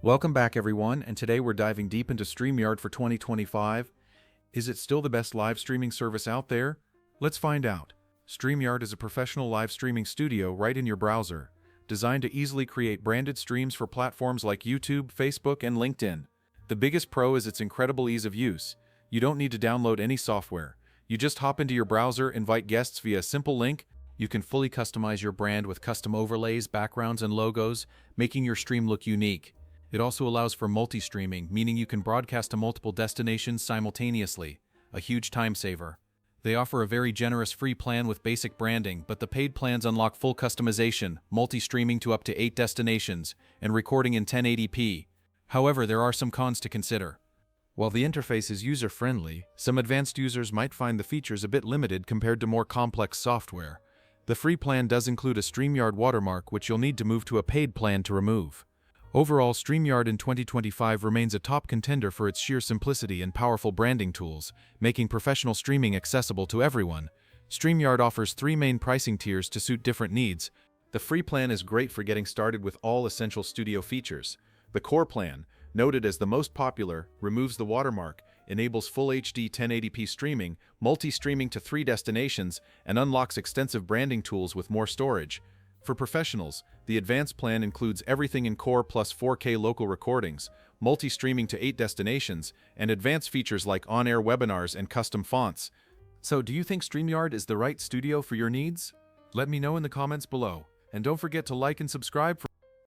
Welcome back everyone, and today we're diving deep into Streamyard for 2025. Is it still the best live streaming service out there? Let's find out. Streamyard is a professional live streaming studio right in your browser, designed to easily create branded streams for platforms like YouTube, Facebook, and LinkedIn. The biggest pro is its incredible ease of use. You don't need to download any software. You just hop into your browser, invite guests via a simple link. You can fully customize your brand with custom overlays, backgrounds, and logos, making your stream look unique. It also allows for multi-streaming, meaning you can broadcast to multiple destinations simultaneously, a huge time saver. They offer a very generous free plan with basic branding, but the paid plans unlock full customization, multi-streaming to up to 8 destinations, and recording in 1080p. However, there are some cons to consider. While the interface is user-friendly, some advanced users might find the features a bit limited compared to more complex software. The free plan does include a Streamyard watermark, which you'll need to move to a paid plan to remove. Overall, Streamyard in 2025 remains a top contender for its sheer simplicity and powerful branding tools, making professional streaming accessible to everyone. Streamyard offers 3 main pricing tiers to suit different needs. The free plan is great for getting started with all essential studio features. The core plan, noted as the most popular, removes the watermark, enables full HD 1080p streaming, multi-streaming to 3 destinations, and unlocks extensive branding tools with more storage. For professionals, the advanced plan includes everything in core plus 4K local recordings, multi-streaming to 8 destinations, and advanced features like on-air webinars and custom fonts. So, do you think Streamyard is the right studio for your needs? Let me know in the comments below, and don't forget to like and subscribe for